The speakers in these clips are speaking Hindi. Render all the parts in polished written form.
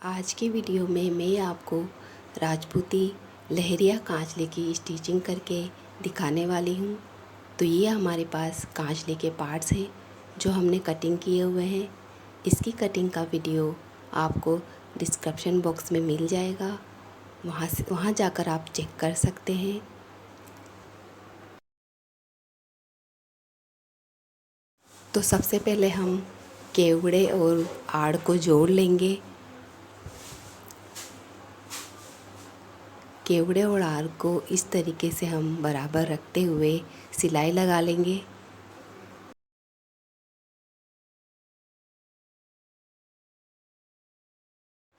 आज की वीडियो में मैं आपको राजपूती लहरिया कांचले की स्टिचिंग करके दिखाने वाली हूँ। तो ये हमारे पास कांचले के पार्ट्स हैं जो हमने कटिंग किए हुए हैं। इसकी कटिंग का वीडियो आपको डिस्क्रिप्शन बॉक्स में मिल जाएगा, वहाँ जाकर आप चेक कर सकते हैं। तो सबसे पहले हम केवड़े और आड़ को जोड़ लेंगे। केवड़े और आड़ को इस तरीके से हम बराबर रखते हुए सिलाई लगा लेंगे।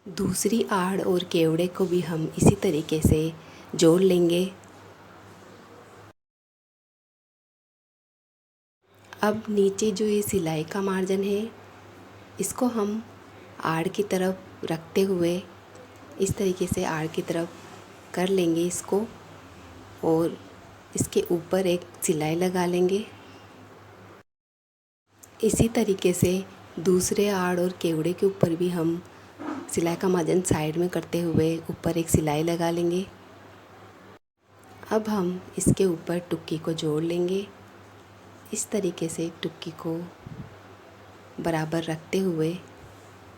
दूसरी आड़ और केवड़े को भी हम इसी तरीके से जोड़ लेंगे। अब नीचे जो ये सिलाई का मार्जिन है, इसको हम आड़ की तरफ रखते हुए इस तरीके से आड़ की तरफ कर लेंगे इसको, और इसके ऊपर एक सिलाई लगा लेंगे। इसी तरीके से दूसरे आड़ और केवड़े के ऊपर भी हम सिलाई का मार्जिन साइड में करते हुए ऊपर एक सिलाई लगा लेंगे। अब हम इसके ऊपर टुक्की को जोड़ लेंगे। इस तरीके से टुक्की को बराबर रखते हुए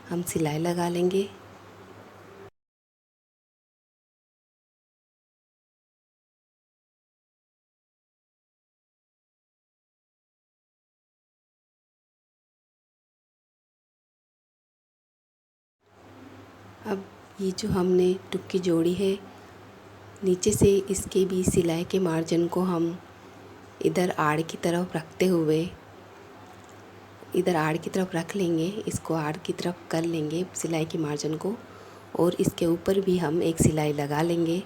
हम सिलाई लगा लेंगे। अब ये जो हमने टुक्की जोड़ी है, नीचे से इसके भी सिलाई के मार्जिन को हम इधर आड़ की तरफ रखते हुए इधर आड़ की तरफ रख लेंगे। इसको आड़ की तरफ कर लेंगे सिलाई के मार्जिन को, और इसके ऊपर भी हम एक सिलाई लगा लेंगे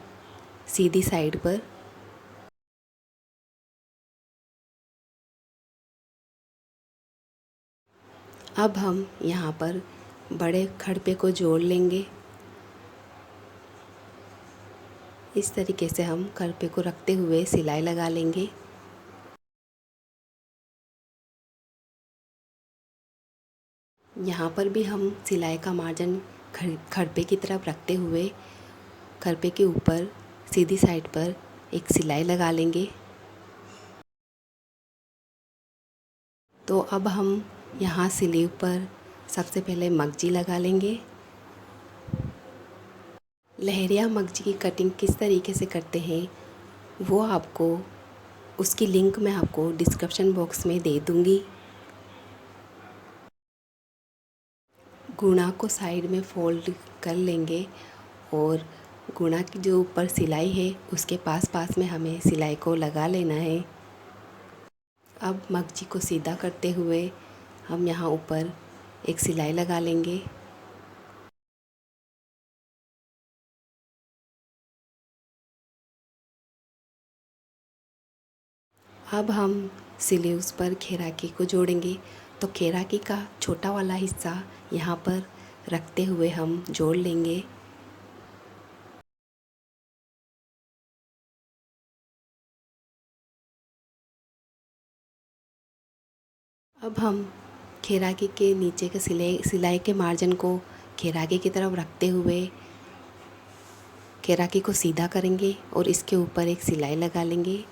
सीधी साइड पर। अब हम यहाँ पर बड़े खड़पे को जोड़ लेंगे। इस तरीके से हम खड़पे को रखते हुए सिलाई लगा लेंगे। यहाँ पर भी हम सिलाई का मार्जिन खड़पे की तरफ रखते हुए खड़पे के ऊपर सीधी साइड पर एक सिलाई लगा लेंगे। तो अब हम यहाँ स्लीव पर सबसे पहले मगजी लगा लेंगे। लहरिया मगजी की कटिंग किस तरीके से करते हैं वो आपको उसकी लिंक मैं आपको डिस्क्रिप्शन बॉक्स में दे दूँगी। गुणा को साइड में फोल्ड कर लेंगे, और गुणा की जो ऊपर सिलाई है उसके पास पास में हमें सिलाई को लगा लेना है। अब मगजी को सीधा करते हुए हम यहाँ ऊपर एक सिलाई लगा लेंगे। अब हम स्लीव्स पर घेराकी को जोड़ेंगे। तो घेराकी का छोटा वाला हिस्सा यहाँ पर रखते हुए हम जोड़ लेंगे। अब हम घेराकी के नीचे के सिलाई के मार्जिन को घेराकी की तरफ रखते हुए घेराकी को सीधा करेंगे और इसके ऊपर एक सिलाई लगा लेंगे।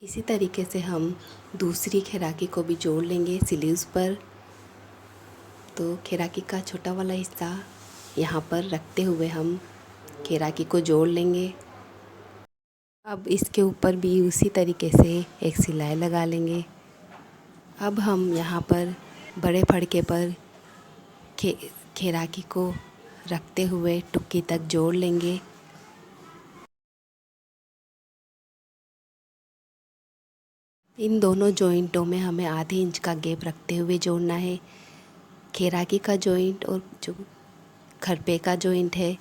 इसी तरीके से हम दूसरी घेराकी को भी जोड़ लेंगे स्लीव्स पर। तो घेराकी का छोटा वाला हिस्सा यहाँ पर रखते हुए हम घेराकी को जोड़ लेंगे। अब इसके ऊपर भी उसी तरीके से एक सिलाई लगा लेंगे। अब हम यहाँ पर बड़े फड़के पर घेराकी को रखते हुए टुक्की तक जोड़ लेंगे। इन दोनों जॉइंटों में हमें आधे इंच का गैप रखते हुए जोड़ना है। घेराकी का जॉइंट और जो खरपे का जॉइंट है,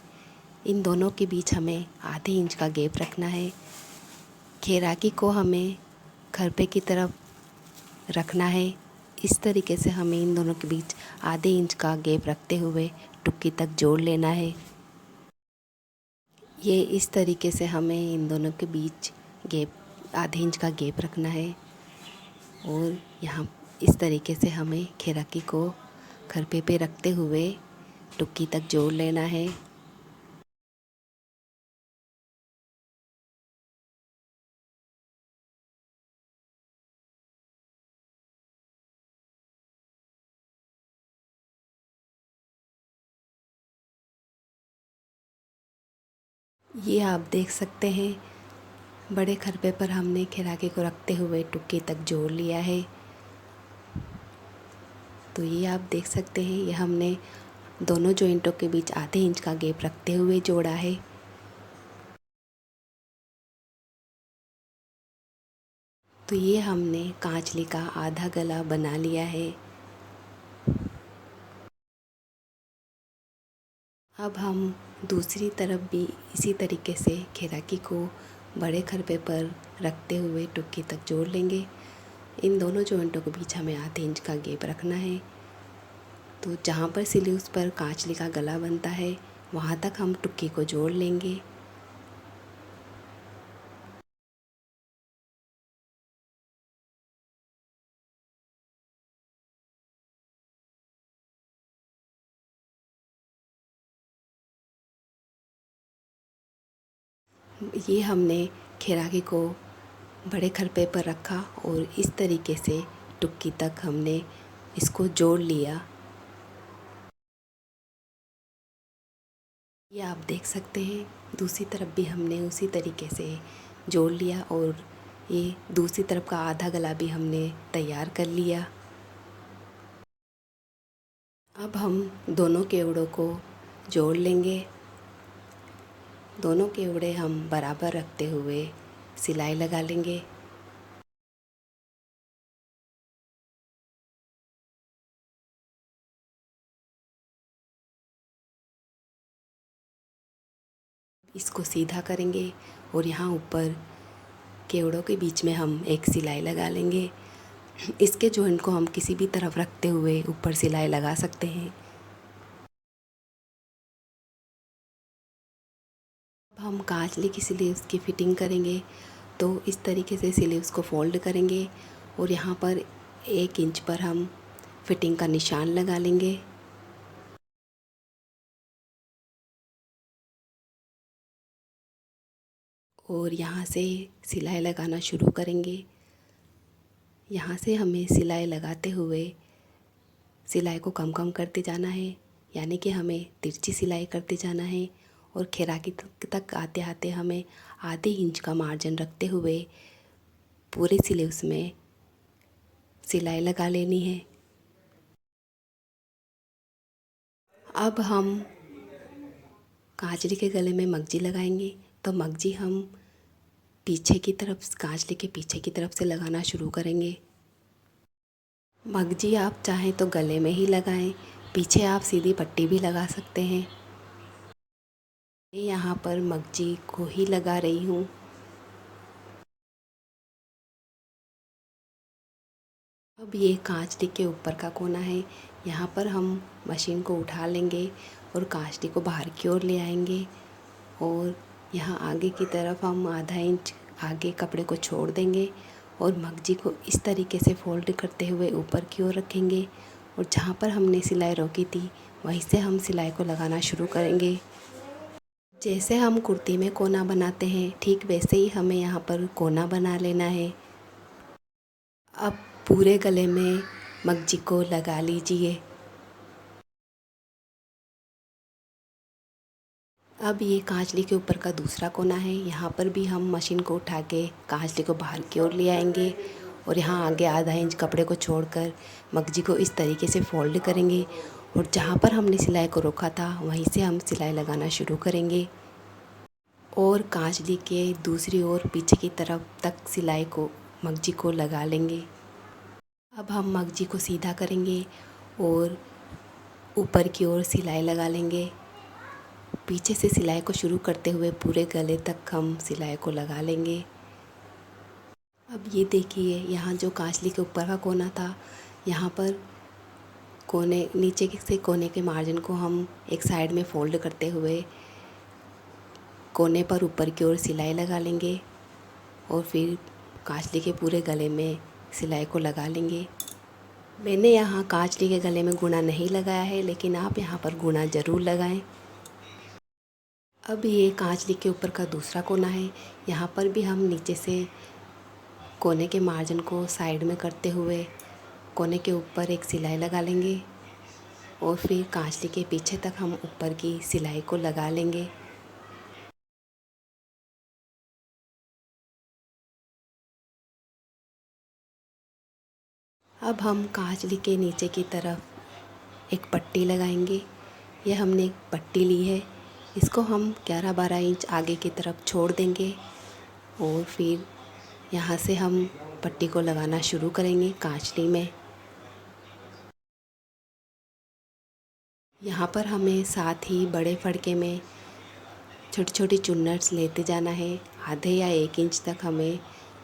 इन दोनों के बीच हमें आधे इंच का गैप रखना है। घेराकी को हमें खरपे की तरफ रखना है। इस तरीके से हमें इन दोनों के बीच आधे इंच का गैप रखते हुए टुक्की तक जोड़ लेना है। ये इस तरीके से हमें इन दोनों के बीच गैप आधे इंच का गैप रखना है, और यहाँ इस तरीके से हमें खैराकी को खरपे पे रखते हुए टुक्की तक जोड़ लेना है। ये आप देख सकते हैं, बड़े खरपे पर हमने खैराकी को रखते हुए टुक्की तक जोड़ लिया है। तो ये आप देख सकते हैं, ये हमने दोनों जॉइंटों के बीच आधे इंच का गैप रखते हुए जोड़ा है। तो ये हमने कांचली का आधा गला बना लिया है। अब हम दूसरी तरफ भी इसी तरीके से खैराकी को बड़े खरपे पर रखते हुए टुक्की तक जोड़ लेंगे। इन दोनों जॉइंटों के बीच हमें आधे इंच का गैप रखना है। तो जहाँ पर स्लीव्स पर कांचली का गला बनता है वहाँ तक हम टुक्की को जोड़ लेंगे। ये हमने खैराकी को बड़े खरपे पर रखा और इस तरीके से टुक्की तक हमने इसको जोड़ लिया। ये आप देख सकते हैं, दूसरी तरफ भी हमने उसी तरीके से जोड़ लिया और ये दूसरी तरफ का आधा गला भी हमने तैयार कर लिया। अब हम दोनों केवड़ों को जोड़ लेंगे। दोनों केवड़े हम बराबर रखते हुए सिलाई लगा लेंगे। इसको सीधा करेंगे और यहाँ ऊपर केवड़ों के बीच में हम एक सिलाई लगा लेंगे। इसके जॉइंट को हम किसी भी तरफ रखते हुए ऊपर सिलाई लगा सकते हैं। अब हम कांचली की स्लीव्स की फिटिंग करेंगे। तो इस तरीके से स्लीव्स को फोल्ड करेंगे और यहाँ पर 1 इंच पर हम फिटिंग का निशान लगा लेंगे। और यहाँ से सिलाई लगाना शुरू करेंगे। यहाँ से हमें सिलाई लगाते हुए सिलाई को कम कम करते जाना है, यानी कि हमें तिरछी सिलाई करते जाना है। और खैराकी तक आते आते हमें आधे इंच का मार्जिन रखते हुए पूरे स्लीव्स में सिलाई लगा लेनी है। अब हम कांचली के गले में मगजी लगाएंगे। तो मगजी हम पीछे की तरफ, कांचली के पीछे की तरफ से लगाना शुरू करेंगे। मगजी आप चाहें तो गले में ही लगाएं, पीछे आप सीधी पट्टी भी लगा सकते हैं। मैं यहाँ पर मगजी को ही लगा रही हूँ। अब ये कांचली के ऊपर का कोना है, यहाँ पर हम मशीन को उठा लेंगे और कांचली को बाहर की ओर ले आएंगे। और यहाँ आगे की तरफ हम आधा इंच आगे कपड़े को छोड़ देंगे और मगजी को इस तरीके से फोल्ड करते हुए ऊपर की ओर रखेंगे। और जहाँ पर हमने सिलाई रोकी थी वहीं से हम सिलाई को लगाना शुरू करेंगे। जैसे हम कुर्ती में कोना बनाते हैं ठीक वैसे ही हमें यहाँ पर कोना बना लेना है। अब पूरे गले में मगजी को लगा लीजिए। अब ये कांचली के ऊपर का दूसरा कोना है, यहाँ पर भी हम मशीन को उठा के कांचली को बाहर की ओर ले आएंगे और यहाँ आगे आधा इंच कपड़े को छोड़कर मगजी को इस तरीके से फोल्ड करेंगे। और जहाँ पर हमने सिलाई को रोका था वहीं से हम सिलाई लगाना शुरू करेंगे और कांचली के दूसरी ओर पीछे की तरफ तक सिलाई को मगजी को लगा लेंगे। अब हम मगजी को सीधा करेंगे और ऊपर की ओर सिलाई लगा लेंगे। पीछे से सिलाई को शुरू करते हुए पूरे गले तक हम सिलाई को लगा लेंगे। अब ये देखिए, यहाँ जो कांचली के ऊपर का कोना था, यहाँ पर कोने नीचे से कोने के मार्जिन को हम एक साइड में फोल्ड करते हुए कोने पर ऊपर की ओर सिलाई लगा लेंगे और फिर कांचली के पूरे गले में सिलाई को लगा लेंगे। मैंने यहाँ कांचली के गले में गुना नहीं लगाया है, लेकिन आप यहाँ पर गुना ज़रूर लगाएं। अब ये कांचली के ऊपर का दूसरा कोना है। यहाँ पर भी हम नीचे से कोने के मार्जिन को साइड में करते हुए कोने के ऊपर एक सिलाई लगा लेंगे और फिर कांचली के पीछे तक हम ऊपर की सिलाई को लगा लेंगे। अब हम कांचली के नीचे की तरफ एक पट्टी लगाएंगे। यह हमने एक पट्टी ली है, इसको हम 11-12 इंच आगे की तरफ छोड़ देंगे और फिर यहाँ से हम पट्टी को लगाना शुरू करेंगे कांचली में। यहाँ पर हमें साथ ही बड़े फड़के में छोटी छोटी चुन्नट्स लेते जाना है। आधे या 1 इंच तक हमें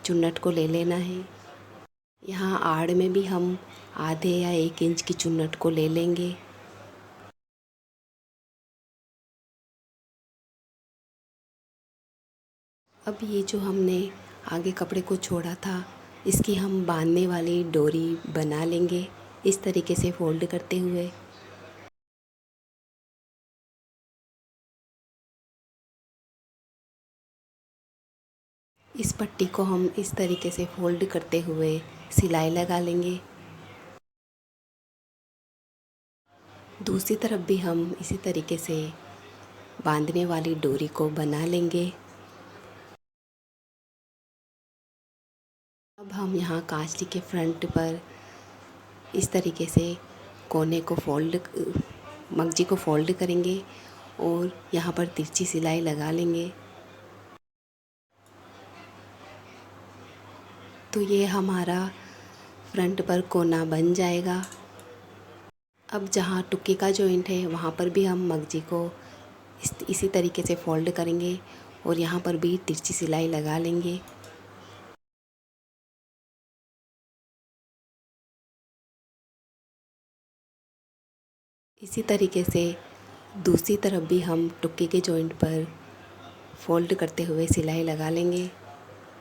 चुन्नट को ले लेना है। यहाँ आड़ में भी हम आधे या 1 इंच की चुन्नट को ले लेंगे। अब ये जो हमने आगे कपड़े को छोड़ा था, इसकी हम बांधने वाली डोरी बना लेंगे इस तरीके से फोल्ड करते हुए। इस पट्टी को हम इस तरीके से फोल्ड करते हुए सिलाई लगा लेंगे। दूसरी तरफ भी हम इसी तरीके से बांधने वाली डोरी को बना लेंगे। अब हम यहाँ कांचली के फ्रंट पर इस तरीके से कोने को मगजी को फोल्ड करेंगे और यहाँ पर तिरछी सिलाई लगा लेंगे। तो ये हमारा फ्रंट पर कोना बन जाएगा। अब जहाँ टुक्के का जॉइंट है वहाँ पर भी हम मगजी को इसी तरीके से फोल्ड करेंगे और यहाँ पर भी तिरछी सिलाई लगा लेंगे। इसी तरीके से दूसरी तरफ भी हम टुक्के के जॉइंट पर फोल्ड करते हुए सिलाई लगा लेंगे।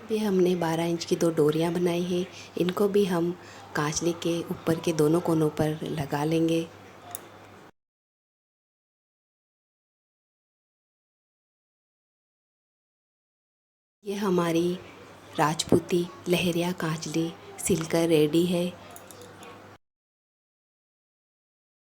भी हमने 12 इंच की 2 डोरियां बनाई हैं, इनको भी हम कांचली के ऊपर के दोनों कोनों पर लगा लेंगे। ये हमारी राजपूती लहरिया कांचली सिलकर रेडी है।